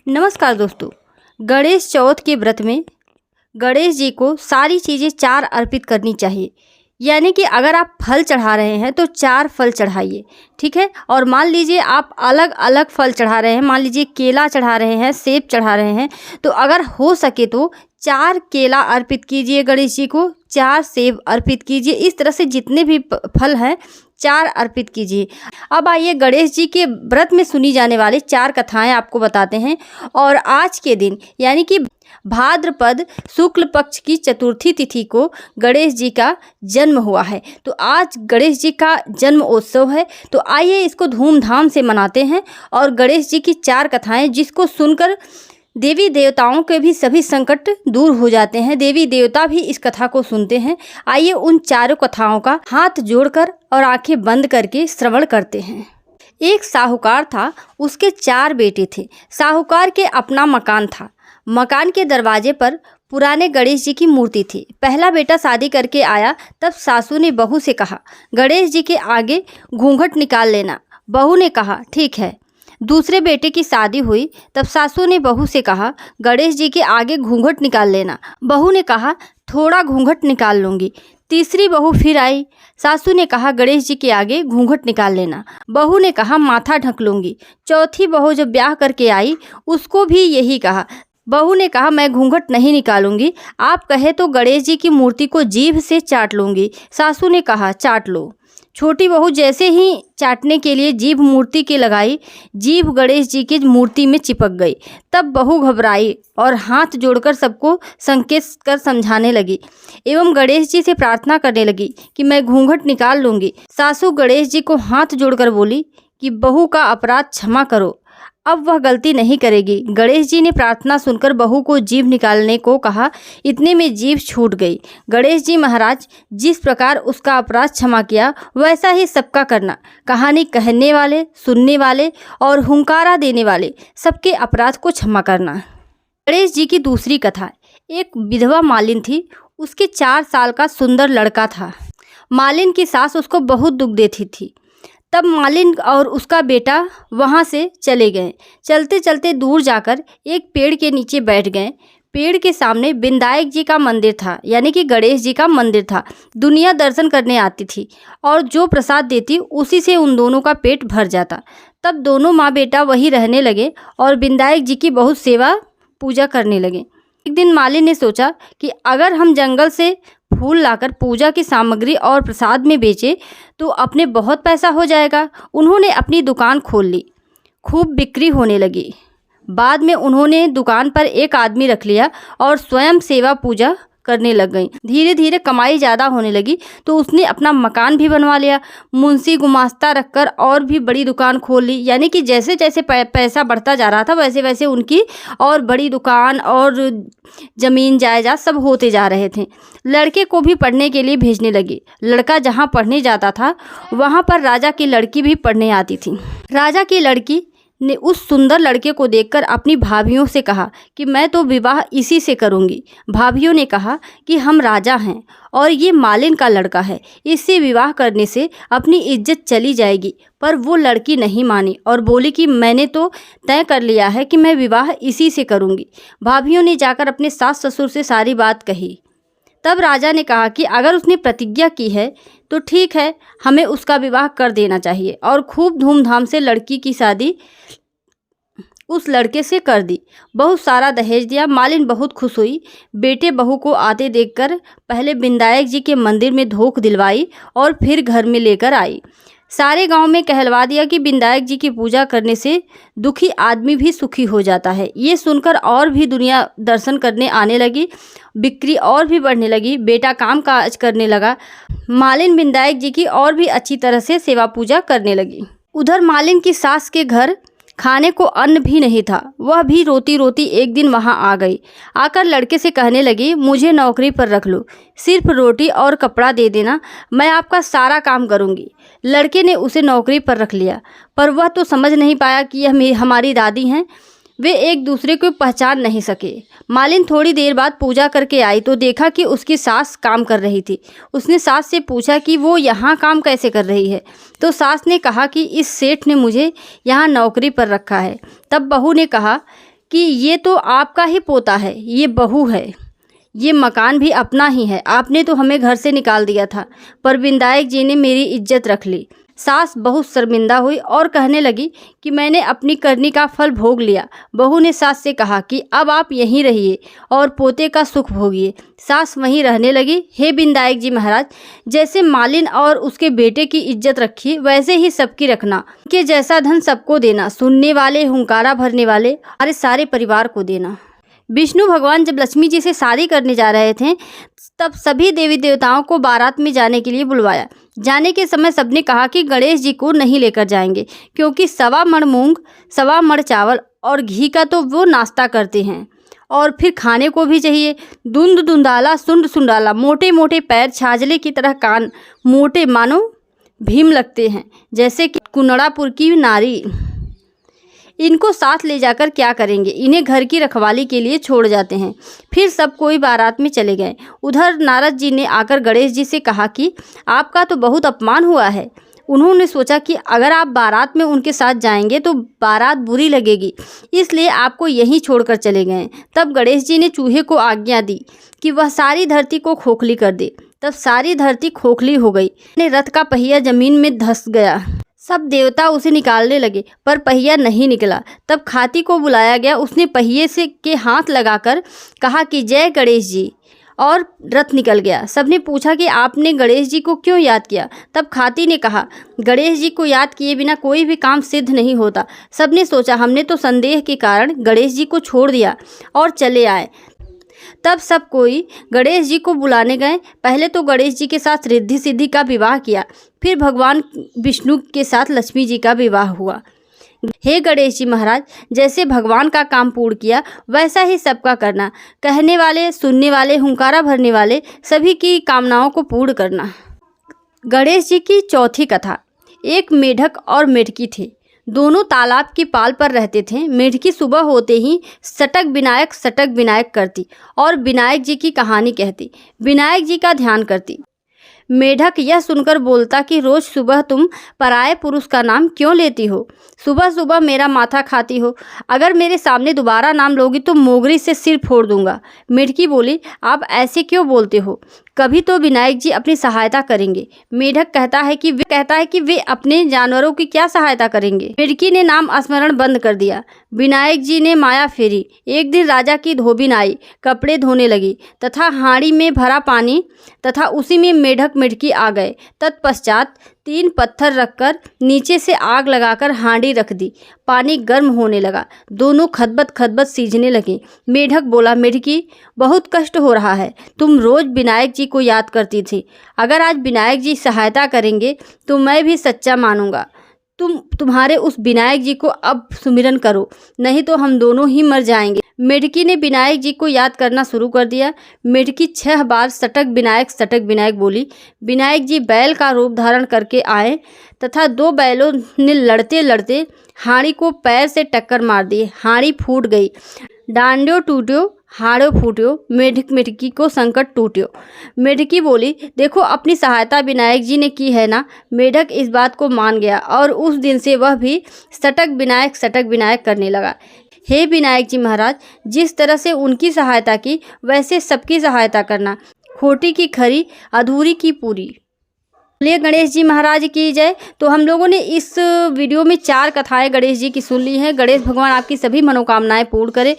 नमस्कार दोस्तों। गणेश चौथ के व्रत में गणेश जी को सारी चीज़ें 4 अर्पित करनी चाहिए। यानी कि अगर आप फल चढ़ा रहे हैं तो 4 फल चढ़ाइए, ठीक है। और मान लीजिए आप अलग अलग फल चढ़ा रहे हैं, मान लीजिए केला चढ़ा रहे हैं, सेब चढ़ा रहे हैं, तो अगर हो सके तो 4 केला अर्पित कीजिए गणेश जी को, 4 सेब अर्पित कीजिए। इस तरह से जितने भी फल हैं 4 अर्पित कीजिए। अब आइए गणेश जी के व्रत में सुनी जाने वाली 4 कथाएं आपको बताते हैं। और आज के दिन यानी कि भाद्रपद शुक्ल पक्ष की चतुर्थी तिथि को गणेश जी का जन्म हुआ है। तो आज गणेश जी का जन्म उत्सव है, तो आइए इसको धूमधाम से मनाते हैं। और गणेश जी की 4 कथाएं जिसको सुनकर देवी देवताओं के भी सभी संकट दूर हो जाते हैं, देवी देवता भी इस कथा को सुनते हैं। आइए उन 4 कथाओं का हाथ जोड़कर और आंखें बंद करके श्रवण करते हैं। एक साहूकार था, उसके 4 बेटे थे। साहूकार के अपना मकान था। मकान के दरवाजे पर पुराने गणेश जी की मूर्ति थी। पहला बेटा शादी करके आया, तब सासू ने बहू से कहा, गणेश जी के आगे घूंघट निकाल लेना। बहू ने कहा, ठीक है। दूसरे बेटे की शादी हुई, तब सासू ने बहू से कहा, गणेश जी के आगे घूंघट निकाल लेना। बहू ने कहा, थोड़ा घूंघट निकाल लूँगी। तीसरी बहू फिर आई, सासू ने कहा, गणेश जी के आगे घूंघट निकाल लेना। बहू ने कहा, माथा ढक लूँगी। चौथी बहू जब ब्याह करके आई, उसको भी यही कहा। बहू ने कहा, मैं घूंघट नहीं निकालूंगी, आप कहे तो गणेश जी की मूर्ति को जीभ से चाट लूँगी। सासू ने कहा, चाट लो। छोटी बहू जैसे ही चाटने के लिए जीभ मूर्ति के लगाई, जीभ गणेश जी की मूर्ति में चिपक गई। तब बहू घबराई और हाथ जोड़कर सबको संकेत कर समझाने लगी एवं गणेश जी से प्रार्थना करने लगी कि मैं घूंघट निकाल लूँगी। सासू गणेश जी को हाथ जोड़कर बोली कि बहू का अपराध क्षमा करो, अब वह गलती नहीं करेगी। गणेश जी ने प्रार्थना सुनकर बहू को जीभ निकालने को कहा। इतने में जीभ छूट गई। गणेश जी महाराज जिस प्रकार उसका अपराध क्षमा किया, वैसा ही सबका करना। कहानी कहने वाले, सुनने वाले और हुंकारा देने वाले सबके अपराध को क्षमा करना। गणेश जी की दूसरी कथा। एक विधवा मालिन थी, उसके 4 साल का सुंदर लड़का था। मालिन की सास उसको बहुत दुख देती थी। तब मालिन और उसका बेटा वहाँ से चले गए। चलते चलते दूर जाकर एक पेड़ के नीचे बैठ गए। पेड़ के सामने विनायक जी का मंदिर था, यानी कि गणेश जी का मंदिर था। दुनिया दर्शन करने आती थी और जो प्रसाद देती उसी से उन दोनों का पेट भर जाता। तब दोनों माँ बेटा वहीं रहने लगे और विनायक जी की बहुत सेवा पूजा करने लगे। एक दिन मालिन ने सोचा कि अगर हम जंगल से फूल लाकर पूजा की सामग्री और प्रसाद में बेचे तो अपने बहुत पैसा हो जाएगा। उन्होंने अपनी दुकान खोल ली, खूब बिक्री होने लगी। बाद में उन्होंने दुकान पर एक आदमी रख लिया और स्वयं सेवा पूजा करने लग गई। धीरे धीरे कमाई ज़्यादा होने लगी तो उसने अपना मकान भी बनवा लिया। मुंशी गुमास्ता रखकर और भी बड़ी दुकान खोल ली। यानी कि जैसे जैसे पैसा बढ़ता जा रहा था वैसे वैसे उनकी और बड़ी दुकान और ज़मीन जायदाद सब होते जा रहे थे। लड़के को भी पढ़ने के लिए भेजने लगी। लड़का जहाँ पढ़ने जाता था वहाँ पर राजा की लड़की भी पढ़ने आती थी। राजा की लड़की ने उस सुंदर लड़के को देखकर अपनी भाभियों से कहा कि मैं तो विवाह इसी से करूंगी। भाभियों ने कहा कि हम राजा हैं और ये मालिन का लड़का है, इससे विवाह करने से अपनी इज्जत चली जाएगी। पर वो लड़की नहीं मानी और बोली कि मैंने तो तय कर लिया है कि मैं विवाह इसी से करूंगी। भाभियों ने जाकर अपने सास ससुर से सारी बात कही। तब राजा ने कहा कि अगर उसने प्रतिज्ञा की है तो ठीक है, हमें उसका विवाह कर देना चाहिए। और खूब धूमधाम से लड़की की शादी उस लड़के से कर दी। बहुत सारा दहेज दिया। मालिन बहुत खुश हुई। बेटे बहू को आते देखकर पहले विनायक जी के मंदिर में धोख दिलवाई और फिर घर में लेकर आई। सारे गांव में कहलवा दिया कि विनायक जी की पूजा करने से दुखी आदमी भी सुखी हो जाता है। ये सुनकर और भी दुनिया दर्शन करने आने लगी। बिक्री और भी बढ़ने लगी। बेटा काम काज करने लगा। मालिन विनायक जी की और भी अच्छी तरह से सेवा पूजा करने लगी। उधर मालिन की सास के घर खाने को अन्न भी नहीं था। वह भी रोती रोती एक दिन वहां आ गई। आकर लड़के से कहने लगी, मुझे नौकरी पर रख लो, सिर्फ रोटी और कपड़ा दे देना, मैं आपका सारा काम करूंगी। लड़के ने उसे नौकरी पर रख लिया, पर वह तो समझ नहीं पाया कि यह हमारी दादी हैं। वे एक दूसरे को पहचान नहीं सके। मालिन थोड़ी देर बाद पूजा करके आई तो देखा कि उसकी सास काम कर रही थी। उसने सास से पूछा कि वो यहाँ काम कैसे कर रही है, तो सास ने कहा कि इस सेठ ने मुझे यहाँ नौकरी पर रखा है। तब बहू ने कहा कि ये तो आपका ही पोता है, ये बहू है, ये मकान भी अपना ही है, आपने तो हमें घर से निकाल दिया था, पर विनायक जी ने मेरी इज्जत रख ली। सास बहुत शर्मिंदा हुई और कहने लगी कि मैंने अपनी करनी का फल भोग लिया। बहू ने सास से कहा कि अब आप यहीं रहिए और पोते का सुख भोगिए। सास वहीं रहने लगी। हे विनायक जी महाराज, जैसे मालिन और उसके बेटे की इज्जत रखी, वैसे ही सबकी रखना, कि जैसा धन सबको देना, सुनने वाले, हुंकारा भरने वाले, अरे सारे परिवार को देना। विष्णु भगवान जब लक्ष्मी जी से शादी करने जा रहे थे, तब सभी देवी देवताओं को बारात में जाने के लिए बुलवाया। जाने के समय सबने कहा कि गणेश जी को नहीं लेकर जाएंगे, क्योंकि 1.25 मण मूंग, 1.25 मण चावल और घी का तो वो नाश्ता करते हैं, और फिर खाने को भी चाहिए। धुंध धुंधाला, सुंड सुंडाला, मोटे मोटे पैर, छाजले की तरह कान, मोटे मानो भीम लगते हैं, जैसे कि कुनड़ापुर की नारी। इनको साथ ले जाकर क्या करेंगे, इन्हें घर की रखवाली के लिए छोड़ जाते हैं। फिर सब कोई बारात में चले गए। उधर नारद जी ने आकर गणेश जी से कहा कि आपका तो बहुत अपमान हुआ है। उन्होंने सोचा कि अगर आप बारात में उनके साथ जाएंगे तो बारात बुरी लगेगी, इसलिए आपको यहीं छोड़कर चले गए। तब गणेश जी ने चूहे को आज्ञा दी कि वह सारी धरती को खोखली कर दे। तब सारी धरती खोखली हो गई। रथ का पहिया जमीन में धंस गया। सब देवता उसे निकालने लगे, पर पहिया नहीं निकला। तब खाती को बुलाया गया। उसने पहिए से के हाथ लगाकर कहा कि जय गणेश जी, और रथ निकल गया। सबने पूछा कि आपने गणेश जी को क्यों याद किया। तब खाती ने कहा, गणेश जी को याद किए बिना कोई भी काम सिद्ध नहीं होता। सबने सोचा हमने तो संदेह के कारण गणेश जी को छोड़ दिया और चले आए। तब सब कोई गणेश जी को बुलाने गए। पहले तो गणेश जी के साथ रिद्धि सिद्धि का विवाह किया, फिर भगवान विष्णु के साथ लक्ष्मी जी का विवाह हुआ। हे गणेश जी महाराज, जैसे भगवान का काम पूर्ण किया, वैसा ही सबका करना। कहने वाले, सुनने वाले, हुंकारा भरने वाले, सभी की कामनाओं को पूर्ण करना। गणेश जी की चौथी कथा। एक मेढक और मेढकी थे। दोनों तालाब की पाल पर रहते थे। मेढकी सुबह होते ही सटक विनायक करती और विनायक जी की कहानी कहती, विनायक जी का ध्यान करती। मेढक यह सुनकर बोलता कि रोज सुबह तुम पराये पुरुष का नाम क्यों लेती हो, सुबह सुबह मेरा माथा खाती हो। अगर मेरे सामने दोबारा नाम लोगी तो मोगरी से सिर फोड़ दूंगा। मेढकी बोली, आप ऐसे क्यों बोलते हो, कभी तो विनायक जी अपनी सहायता करेंगे। मेढक कहता है कि वे अपने जानवरों की क्या सहायता करेंगे। मेढकी ने नाम स्मरण बंद कर दिया। विनायक जी ने माया फेरी। एक दिन राजा की धोबिन आई, कपड़े धोने लगी तथा हांडी में भरा पानी तथा उसी में मेढक मेढकी आ गए। तत्पश्चात 3 पत्थर रखकर नीचे से आग लगाकर हांडी रख दी। पानी गर्म होने लगा। दोनों खदबद सीझने लगे। मेढक बोला, मेढकी बहुत कष्ट हो रहा है। तुम रोज विनायक जी को याद करती थी। अगर आज विनायक जी सहायता करेंगे तो मैं भी सच्चा मानूंगा। तुम्हारे उस विनायक जी को अब सुमिरन करो, नहीं तो हम दोनों ही मर जाएंगे। मेढकी ने विनायक जी को याद करना शुरू कर दिया। मेढकी 6 बार सटक विनायक बोली। विनायक जी बैल का रूप धारण करके आए तथा 2 बैलों ने लड़ते लड़ते हांडी को पैर से टक्कर मार दी। हांडी फूट गई। डांडो टूट्यो, हाड़ो फूट्यो, मेढक मेढकी को संकट टूट्यो। मेढकी बोली, देखो अपनी सहायता विनायक जी ने की है ना। मेढक इस बात को मान गया और उस दिन से वह भी सटक विनायक करने लगा। हे विनायक जी महाराज, जिस तरह से उनकी सहायता की वैसे सबकी सहायता करना। खोटी की खरी, अधूरी की पूरी। बोलिए गणेश जी महाराज की जय। तो हम लोगों ने इस वीडियो में 4 कथाएं गणेश जी की सुन ली हैं। गणेश भगवान आपकी सभी मनोकामनाएं पूर्ण करे।